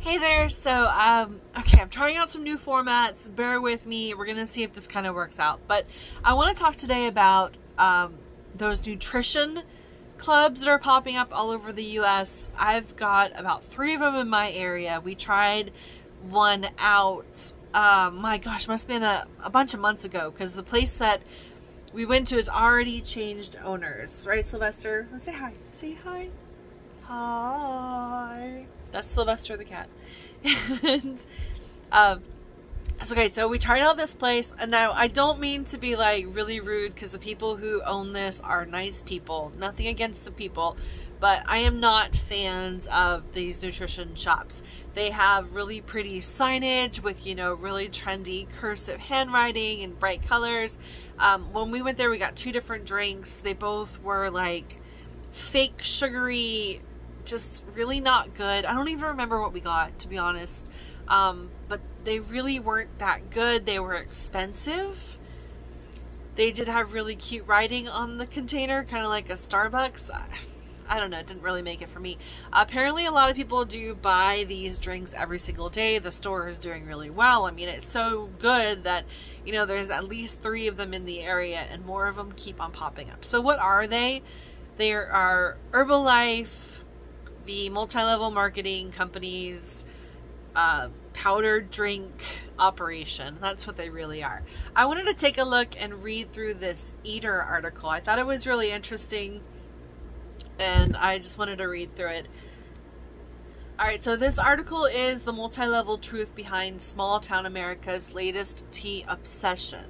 Hey there. Okay, I'm trying out some new formats. Bear with me. We're going to see if this kind of works out. But I want to talk today about those nutrition clubs that are popping up all over the U.S. I've got about 3 of them in my area. We tried one out, my gosh, must have been a bunch of months ago, because the place that we went to has already changed owners. Right, Sylvester? Let's say hi. Say hi. Hi. That's Sylvester the cat. And so we tried out this place, and now I don't mean to be like really rude, because the people who own this are nice people. Nothing against the people, but I am not fans of these nutrition shops. They have really pretty signage with, really trendy cursive handwriting and bright colors. When we went there, we got 2 different drinks. They both were like fake sugary, just really not good. I don't even remember what we got, to be honest. But they really weren't that good. They were expensive. They did have really cute writing on the container, kind of like a Starbucks. I don't know, it didn't really make it for me. Apparently a lot of people do buy these drinks every single day. The store is doing really well. I mean, it's so good that, there's at least 3 of them in the area, and more of them keep on popping up. So what are they? They are Herbalife, the multi-level marketing companies, powdered drink operation. That's what they really are. I wanted to take a look and read through this Eater article. I thought it was really interesting, and I just wanted to read through it. Alright, so this article is the multi-level truth behind small town America's latest tea obsession.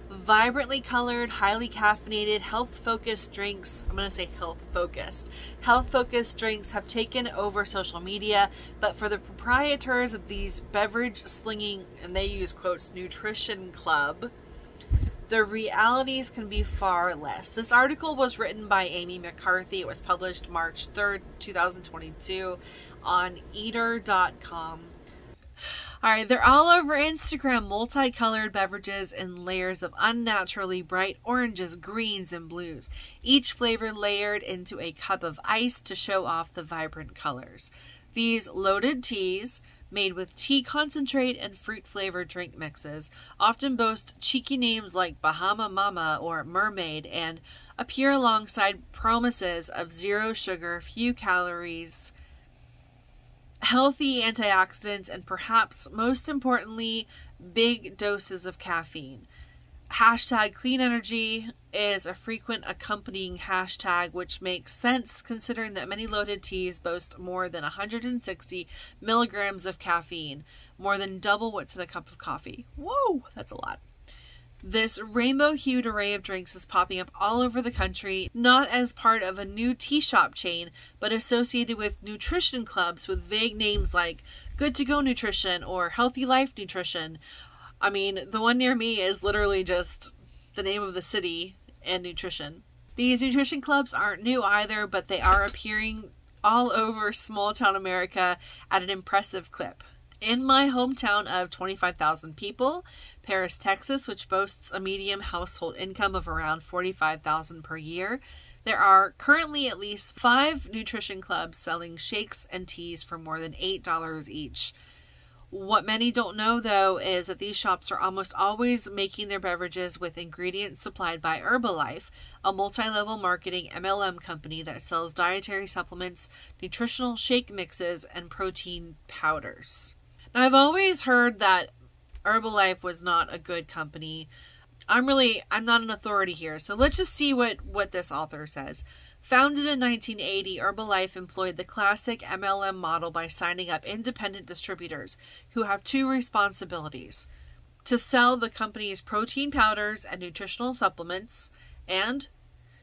Vibrantly colored, highly caffeinated, health-focused drinks. I'm going to say health-focused. Health-focused drinks have taken over social media, but for the proprietors of these beverage-slinging, and they use quotes, nutrition club, the realities can be far less. This article was written by Amy McCarthy. It was published March 3rd, 2022 on eater.com. Alright, they're all over Instagram, multicolored beverages in layers of unnaturally bright oranges, greens, and blues, each flavor layered into a cup of ice to show off the vibrant colors. These loaded teas, made with tea concentrate and fruit-flavored drink mixes, often boast cheeky names like Bahama Mama or Mermaid, and appear alongside promises of 0 sugar, few calories, healthy antioxidants, and perhaps most importantly, big doses of caffeine. Hashtag clean energy is a frequent accompanying hashtag, which makes sense considering that many loaded teas boast more than 160 milligrams of caffeine, more than double what's in a cup of coffee. Whoa, that's a lot. This rainbow-hued array of drinks is popping up all over the country, not as part of a new tea shop chain, but associated with nutrition clubs with vague names like Good to Go Nutrition or Healthy Life Nutrition. I mean, the one near me is literally just the name of the city and nutrition. These nutrition clubs aren't new either, but they are appearing all over small town America at an impressive clip. In my hometown of 25,000 people, Paris, Texas, which boasts a median household income of around $45,000 per year, there are currently at least 5 nutrition clubs selling shakes and teas for more than $8 each. What many don't know, though, is that these shops are almost always making their beverages with ingredients supplied by Herbalife, a multi-level marketing MLM company that sells dietary supplements, nutritional shake mixes, and protein powders. Now, I've always heard that Herbalife was not a good company. I'm not an authority here, so let's just see what this author says. Founded in 1980, Herbalife employed the classic MLM model by signing up independent distributors who have 2 responsibilities: to sell the company's protein powders and nutritional supplements, and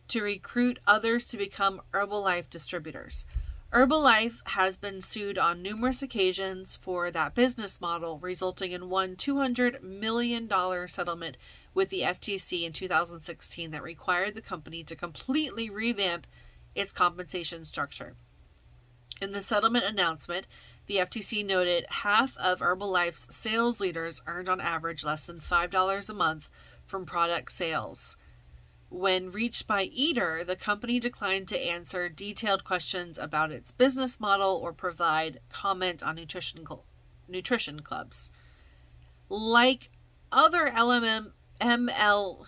to recruit others to become Herbalife distributors. Herbalife has been sued on numerous occasions for that business model, resulting in one $200 million settlement with the FTC in 2016 that required the company to completely revamp its compensation structure. In the settlement announcement, the FTC noted half of Herbalife's sales leaders earned on average less than $5 a month from product sales. When reached by Eater, the company declined to answer detailed questions about its business model or provide comment on nutrition clubs. Like other MLMs,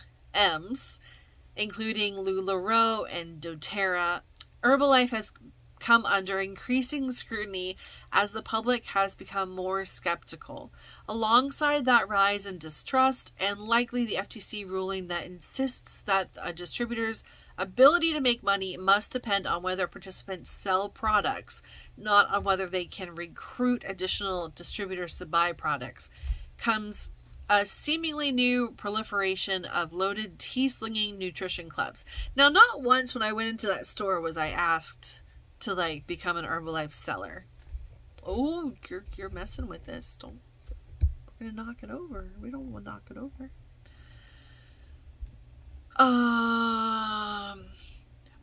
including LuLaRoe and doTERRA, Herbalife has come under increasing scrutiny as the public has become more skeptical. Alongside that rise in distrust, and likely the FTC ruling that insists that a distributor's ability to make money must depend on whether participants sell products, not on whether they can recruit additional distributors to buy products, comes a seemingly new proliferation of loaded tea-slinging nutrition clubs. Now, not once when I went into that store was I asked to like become an Herbalife seller. Oh, you're messing with this. We're gonna knock it over. We don't want to knock it over.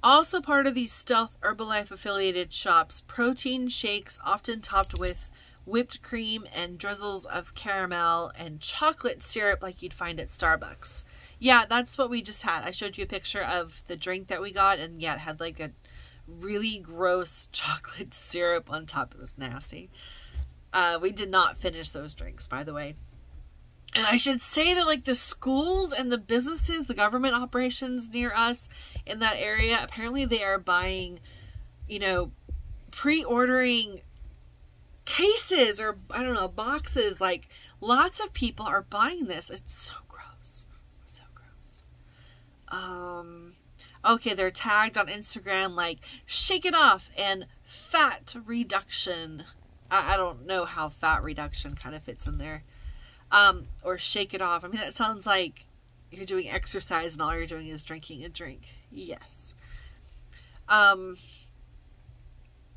Also part of these stealth Herbalife affiliated shops, protein shakes often topped with whipped cream and drizzles of caramel and chocolate syrup like you'd find at Starbucks. Yeah, that's what we just had. I showed you a picture of the drink that we got, and yeah, it had like a really gross chocolate syrup on top. It was nasty. We did not finish those drinks, by the way. And I should say that like the schools and the businesses, the government operations near us in that area, apparently they are buying, you know, pre-ordering cases or I don't know, boxes. Like lots of people are buying this. It's so gross. So gross. Okay, they're tagged on Instagram like shake it off and fat reduction. I don't know how fat reduction kind of fits in there. Or shake it off. I mean, that sounds like you're doing exercise and all you're doing is drinking a drink. Yes.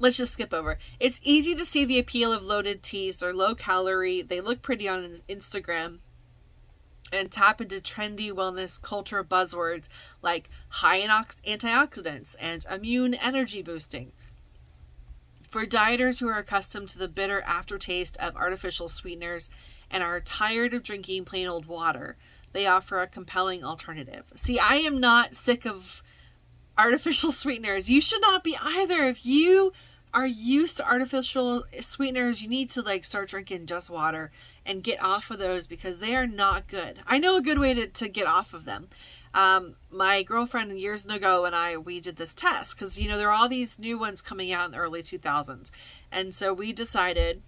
Let's just skip over. It's easy to see the appeal of loaded teas. They're low calorie. They look pretty on Instagram. And tap into trendy wellness culture buzzwords like high in antioxidants and immune energy boosting. For dieters who are accustomed to the bitter aftertaste of artificial sweeteners and are tired of drinking plain old water, they offer a compelling alternative. See, I am not sick of artificial sweeteners. You should not be either. If you are used to artificial sweeteners, you need to like start drinking just water and get off of those because they are not good. I know a good way to get off of them. My girlfriend years ago and we did this test because, you know, there are all these new ones coming out in the early 2000s. And so we decided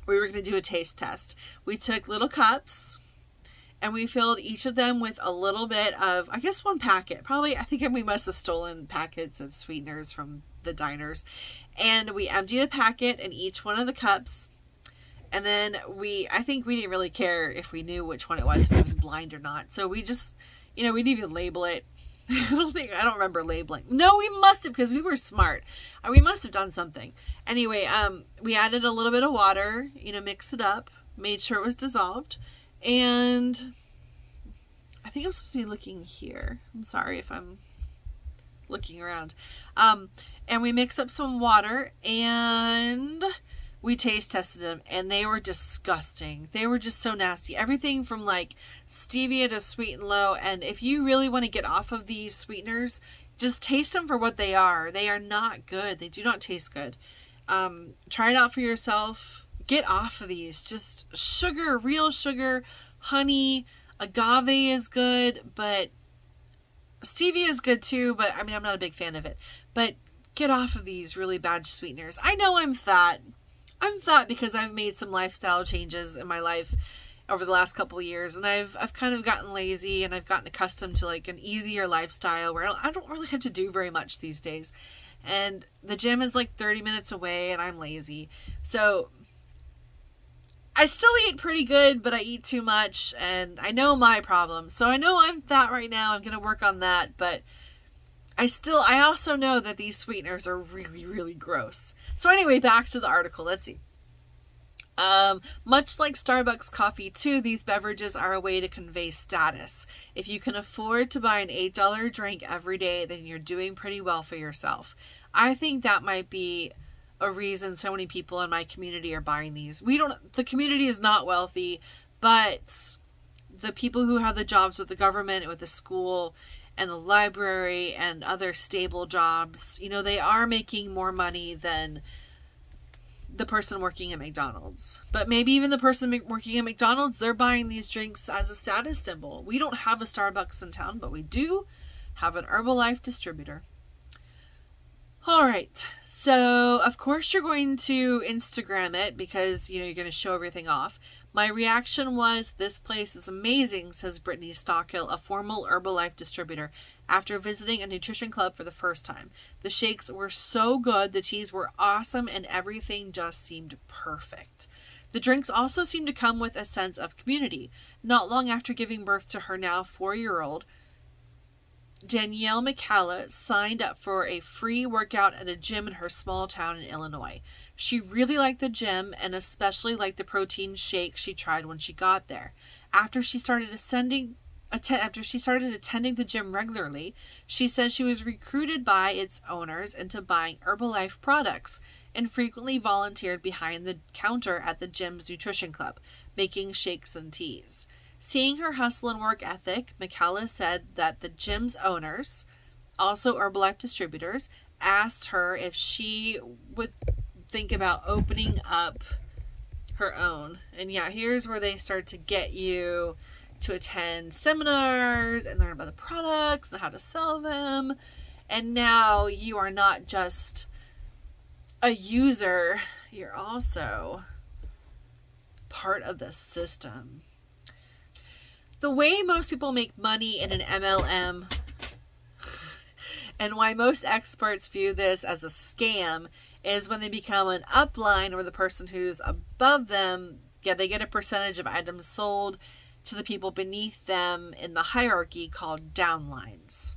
we were going to do a taste test. We took little cups and we filled each of them with a little bit of, I guess, one packet. Probably, I think we must have stolen packets of sweeteners from the diners. And we emptied a packet in each one of the cups. And then I think we didn't really care if we knew which one it was, if it was blind or not. So we just, you know, we didn't even label it. I don't remember labeling. No, we must have, because we were smart. We must have done something. Anyway, we added a little bit of water, you know, mixed it up, made sure it was dissolved. And I think I'm supposed to be looking here. I'm sorry if I'm looking around. And we mixed up some water and we taste tested them and they were disgusting. They were just so nasty. Everything from like stevia to sweet and low. And if you really want to get off of these sweeteners, just taste them for what they are. They are not good. They do not taste good. Try it out for yourself. Get off of these. Just sugar, real sugar, honey, agave is good, but stevia is good too, but I mean, I'm not a big fan of it. But get off of these really bad sweeteners. I know I'm fat. I'm fat because I've made some lifestyle changes in my life over the last couple of years, and I've kind of gotten lazy and I've gotten accustomed to like an easier lifestyle where I don't really have to do very much these days. And the gym is like 30 minutes away and I'm lazy. So I still eat pretty good, but I eat too much and I know my problem. So I know I'm fat right now. I'm going to work on that, but I also know that these sweeteners are really, really gross. So anyway, back to the article. Let's see. Much like Starbucks coffee too, these beverages are a way to convey status. If you can afford to buy an $8 drink every day, then you're doing pretty well for yourself. I think that might be a reason so many people in my community are buying these. The community is not wealthy, but the people who have the jobs with the government and with the school and the library and other stable jobs, you know, they are making more money than the person working at McDonald's. But maybe even the person working at McDonald's, they're buying these drinks as a status symbol. We don't have a Starbucks in town, but we do have an Herbalife distributor. All right, so of course you're going to Instagram it because, you know, you're going to show everything off. My reaction was, this place is amazing, says Brittany Stockhill, a former Herbalife distributor, after visiting a nutrition club for the first time. The shakes were so good, the teas were awesome, and everything just seemed perfect. The drinks also seemed to come with a sense of community. Not long after giving birth to her now 4-year-old, Danielle McCalla signed up for a free workout at a gym in her small town in Illinois. She really liked the gym and especially liked the protein shake she tried when she got there. After she started attending the gym regularly, she says she was recruited by its owners into buying Herbalife products and frequently volunteered behind the counter at the gym's nutrition club, making shakes and teas. Seeing her hustle and work ethic, McCalla said that the gym's owners, also Herbalife distributors, asked her if she would think about opening up her own. And yeah, here's where they start to get you to attend seminars and learn about the products and how to sell them. And now you are not just a user, you're also part of the system. The way most people make money in an MLM, and why most experts view this as a scam, is when they become an upline, or the person who's above them, they get a percentage of items sold to the people beneath them in the hierarchy, called downlines.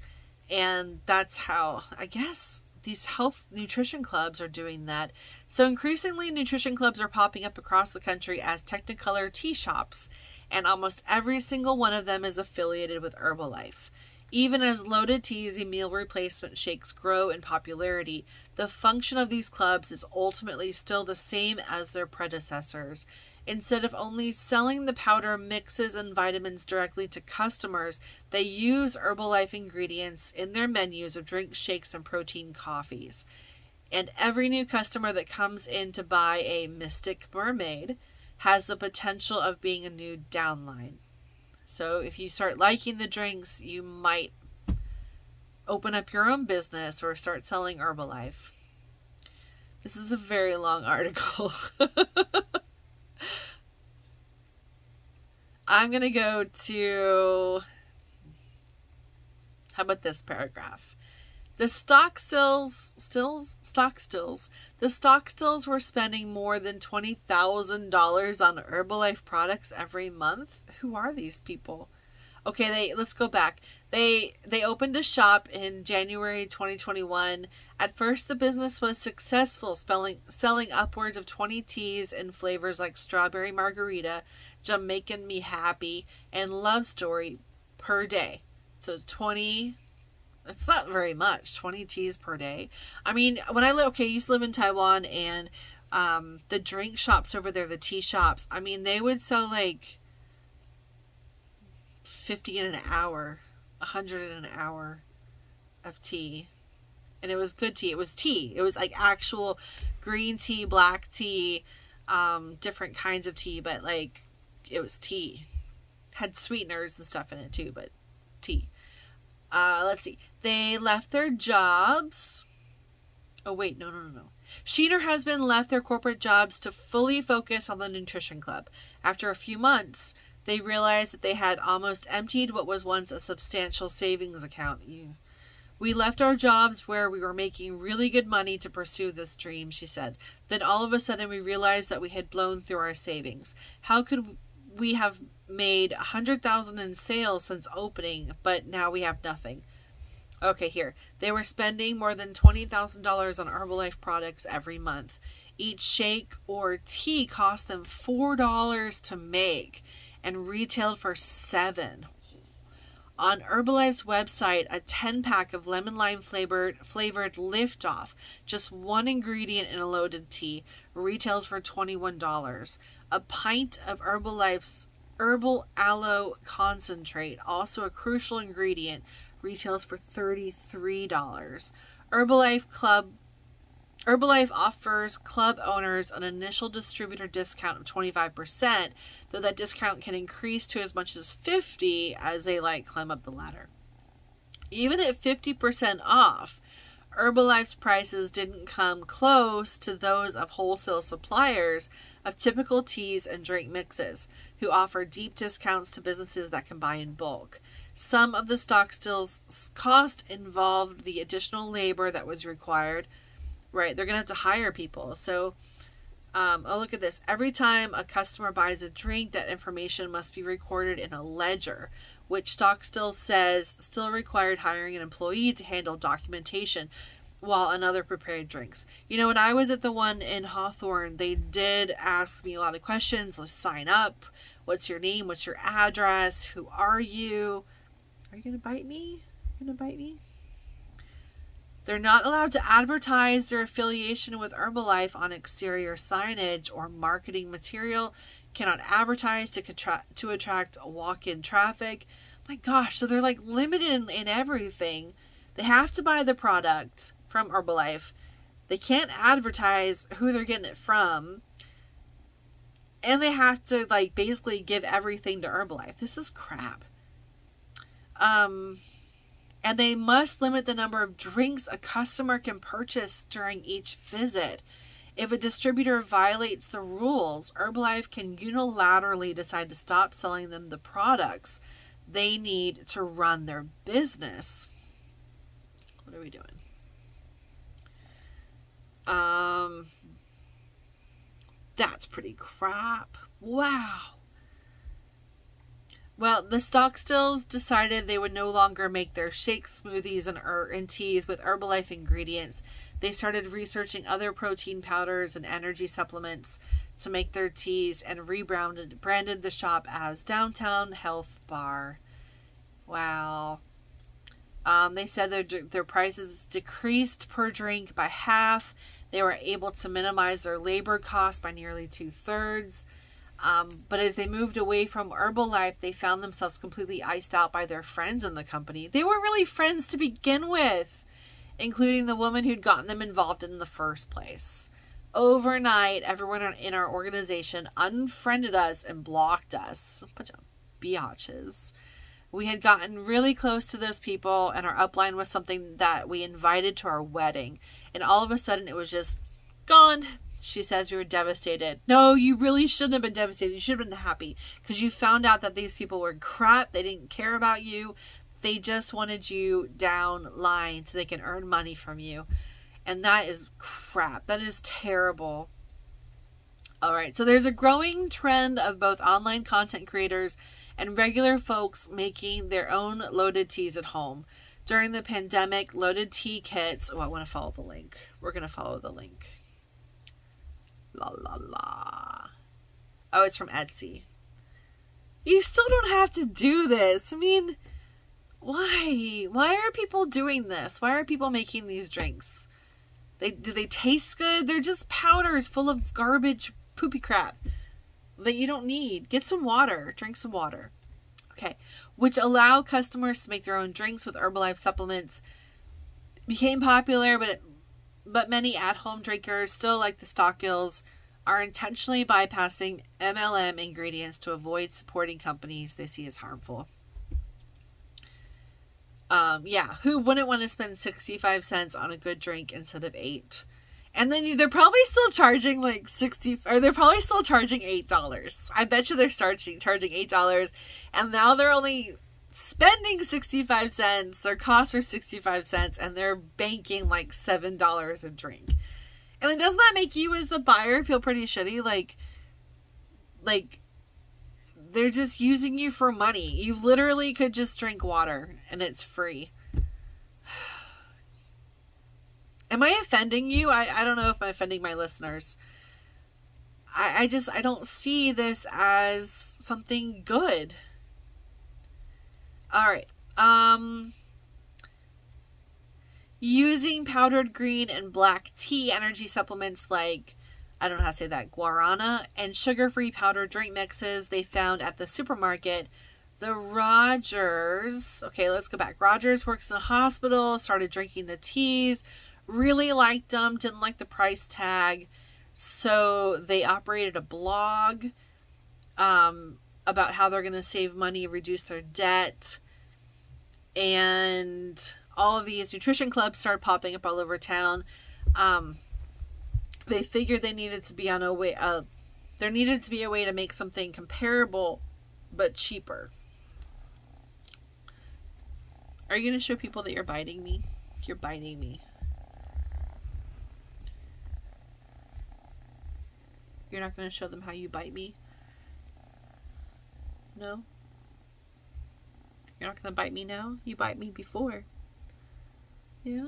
And that's how, I guess, these health nutrition clubs are doing that. So increasingly, nutrition clubs are popping up across the country as Technicolor tea shops, and almost every single one of them is affiliated with Herbalife. Even as loaded teas and meal replacement shakes grow in popularity, the function of these clubs is ultimately still the same as their predecessors. Instead of only selling the powder mixes and vitamins directly to customers, they use Herbalife ingredients in their menus of drinks, shakes, and protein coffees. And every new customer that comes in to buy a Mystic Mermaid has the potential of being a new downline. So if you start liking the drinks, you might open up your own business or start selling Herbalife. This is a very long article. I'm going to go to, how about this paragraph? The stock stills were spending more than $20,000 on Herbalife products every month. Who are these people? Okay, let's go back. They opened a shop in January 2021. At first, the business was successful, selling upwards of 20 teas in flavors like strawberry margarita, Jamaican Me Happy, and Love Story per day. So 20. It's not very much, 20 teas per day. I mean, when I used to live in Taiwan, and the drink shops over there, the tea shops, I mean, they would sell like 50 in an hour, 100 in an hour of tea. And it was good tea. It was tea. It was like actual green tea, black tea, different kinds of tea, but like it was tea. Had sweeteners and stuff in it too, but tea. Let's see. They left their jobs. Oh, wait. No. She and her husband left their corporate jobs to fully focus on the nutrition club. After a few months, they realized that they had almost emptied what was once a substantial savings account. We left our jobs where we were making really good money to pursue this dream, she said. Then all of a sudden we realized that we had blown through our savings. How could we have made $100,000 in sales since opening, but now we have nothing? Okay, here. They were spending more than $20,000 on Herbalife products every month. Each shake or tea cost them $4 to make and retailed for $7. On Herbalife's website, a 10-pack of lemon lime flavored Liftoff, just one ingredient in a loaded tea, retails for $21. A pint of Herbalife's herbal aloe concentrate, also a crucial ingredient, retails for $33. Herbalife offers club owners an initial distributor discount of 25%, though that discount can increase to as much as 50% as they climb up the ladder. Even at 50% off, Herbalife's prices didn't come close to those of wholesale suppliers of typical teas and drink mixes, who offer deep discounts to businesses that can buy in bulk. Some of the stock still's cost involved the additional labor that was required. Right, they're going to have to hire people. So, look at this. Every time a customer buys a drink, that information must be recorded in a ledger, which stock still says still required hiring an employee to handle documentation while another prepared drinks. When I was at the one in Hawthorne, they did ask me a lot of questions. Let's sign up. What's your name? What's your address? Who are you? Are you going to bite me? They're not allowed to advertise their affiliation with Herbalife on exterior signage or marketing material, cannot advertise to attract walk-in traffic. My gosh, so they're limited in everything. They have to buy the product from Herbalife. They can't advertise who they're getting it from. And they have to basically give everything to Herbalife. This is crap. And they must limit the number of drinks a customer can purchase during each visit. If a distributor violates the rules, Herbalife can unilaterally decide to stop selling them the products they need to run their business. What are we doing? That's pretty crap. Wow. Well, the stock stills decided they would no longer make their shakes, smoothies, and teas with Herbalife ingredients. They started researching other protein powders and energy supplements to make their teas and branded the shop as Downtown Health Bar. Wow. They said their prices decreased per drink by half. They were able to minimize their labor costs by nearly 2/3. But as they moved away from Herbalife, they found themselves completely iced out by their friends in the company. They weren't really friends to begin with, including the woman who'd gotten them involved in the first place. Overnight, everyone in our organization unfriended us and blocked us. A bunch of biatches. We had gotten really close to those people, and our upline was something that we invited to our wedding. And all of a sudden, it was just gone. She says we were devastated. No, you really shouldn't have been devastated. You should have been happy because you found out that these people were crap. They didn't care about you. They just wanted you down line so they can earn money from you. And that is crap. That is terrible. All right. So there's a growing trend of both online content creators and regular folks making their own loaded teas at home. During the pandemic, loaded tea kits. Oh, I want to follow the link. We're going to follow the link. La la la. Oh, it's from Etsy. You still don't have to do this. I mean, why? Why are people doing this? Why are people making these drinks? Do they taste good? They're just powders full of garbage, poopy crap that you don't need. Get some water. Drink some water. Okay. Which allow customers to make their own drinks with Herbalife supplements. Became popular, but many at-home drinkers, still like the Stockgills, are intentionally bypassing MLM ingredients to avoid supporting companies they see as harmful. Yeah, who wouldn't want to spend 65 cents on a good drink instead of $8? And then they're probably still charging they're probably still charging $8. I bet you they're charging $8, and now they're only spending 65 cents. Their costs are 65 cents, and they're banking $7 a drink. And then doesn't that make you as the buyer feel pretty shitty? Like they're just using you for money. You literally could just drink water and it's free. Am I offending you? I don't know if I'm offending my listeners. I don't see this as something good. All right. Using powdered green and black tea energy supplements like I don't know how to say that, guarana, and sugar-free powder drink mixes they found at the supermarket. The Rogers, okay, let's go back. Rogers works in a hospital, started drinking the teas, really liked them, didn't like the price tag. So they operated a blog about how they're going to save money, reduce their debt. And all of these nutrition clubs started popping up all over town. They figured they needed to be on a way, there needed to be a way to make something comparable but cheaper. Are you going to show people that you're biting me? You're biting me. You're not going to show them how you bite me? No? You're not going to bite me now? You bite me before. Yeah?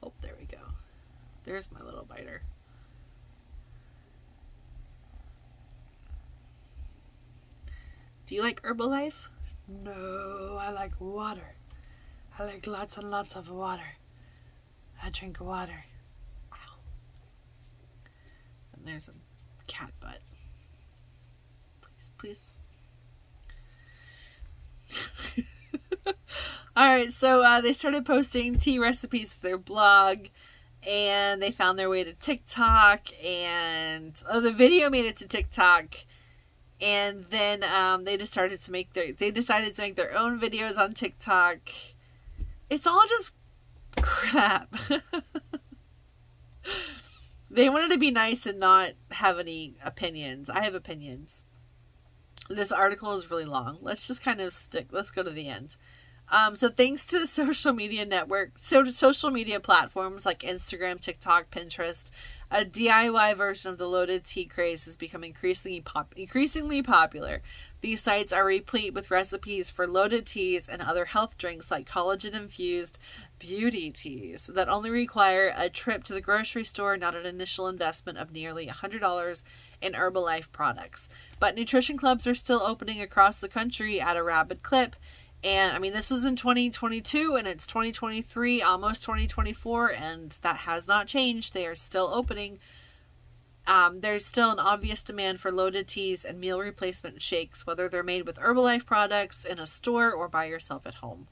Oh, there we go. There's my little biter. Do you like Herbalife? No, I like water. I like lots and lots of water. I drink water. Ow. And there's a cat butt. Please, please. Alright, so they started posting tea recipes to their blog, and they found their way to TikTok, and the video made it to TikTok, and then they decided to make their own videos on TikTok. It's all just crap. They wanted to be nice and not have any opinions. I have opinions. This article is really long. Let's just kind of let's go to the end. So thanks to social media social media platforms like Instagram, TikTok, Pinterest, a DIY version of the loaded tea craze has become increasingly popular. These sites are replete with recipes for loaded teas and other health drinks like collagen-infused beauty teas that only require a trip to the grocery store, not an initial investment of nearly $100 in Herbalife products. But nutrition clubs are still opening across the country at a rapid clip. And I mean, this was in 2022 and it's 2023, almost 2024, and that has not changed. They are still opening. There's still an obvious demand for loaded teas and meal replacement shakes, whether they're made with Herbalife products in a store or by yourself at home.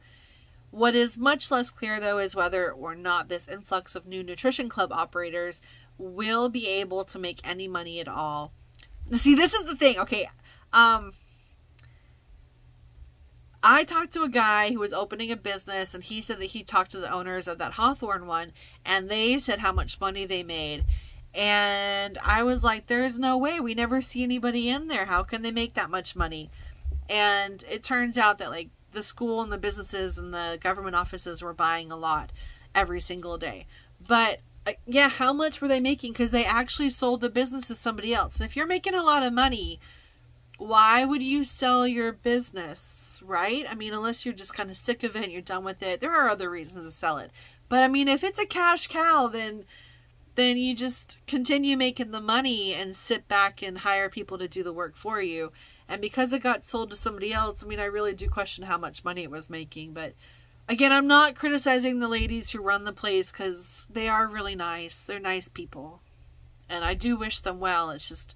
What is much less clear, though, is whether or not this influx of new nutrition club operators will be able to make any money at all. See, this is the thing. Okay, I talked to a guy who was opening a business, and he said that he talked to the owners of that Hawthorne one, and they said how much money they made. And I was like, there's no way. We never see anybody in there. How can they make that much money? And it turns out that, like, the school and the businesses and the government offices were buying a lot every single day. But yeah, how much were they making? Because they actually sold the business to somebody else. And if you're making a lot of money, why would you sell your business, right? I mean, unless you're just kind of sick of it and you're done with it. There are other reasons to sell it. But I mean, if it's a cash cow, then you just continue making the money and sit back and hire people to do the work for you. And because it got sold to somebody else, I mean, I really do question how much money it was making. But again, I'm not criticizing the ladies who run the place, because they are really nice. They're nice people. And I do wish them well. It's just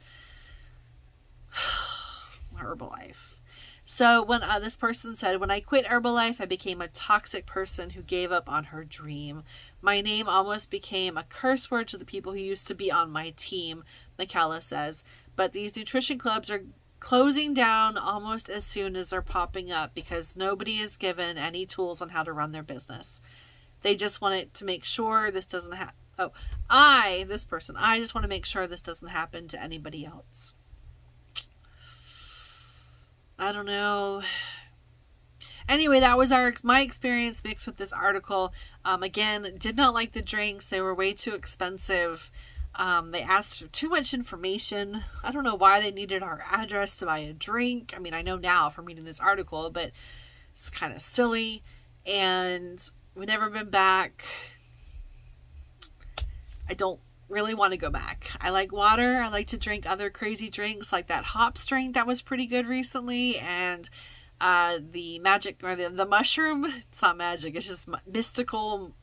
Herbalife. So when this person said, when I quit Herbalife, I became a toxic person who gave up on her dream. My name almost became a curse word to the people who used to be on my team, Michaela says. But these nutrition clubs are closing down almost as soon as they're popping up, because nobody is given any tools on how to run their business. They just want it to make sure this doesn't happen. Oh, I just want to make sure this doesn't happen to anybody else. I don't know. Anyway, that was my experience mixed with this article. Again, did not like the drinks. They were way too expensive. They asked for too much information. I don't know why they needed our address to buy a drink. I mean, I know now from reading this article, but it's kind of silly. And we've never been back. I don't really want to go back. I like water. I like to drink other crazy drinks like that hops drink that was pretty good recently, and the magic, or the mushroom, it's not magic, it's just mystical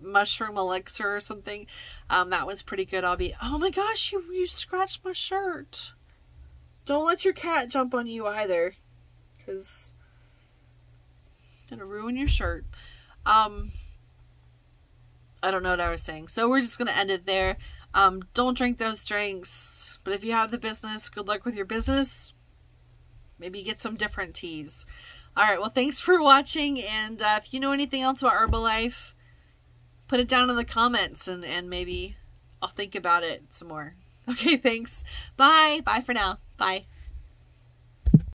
mushroom elixir or something. That one's pretty good. Oh my gosh, you scratched my shirt. Don't let your cat jump on you either, because it's gonna ruin your shirt. I don't know what I was saying. So we're just gonna end it there. Don't drink those drinks, but if you have the business, good luck with your business. Maybe get some different teas. All right, well, thanks for watching, and if you know anything else about Herbalife, put it down in the comments, and maybe I'll think about it some more. Okay, thanks. Bye. Bye for now. Bye.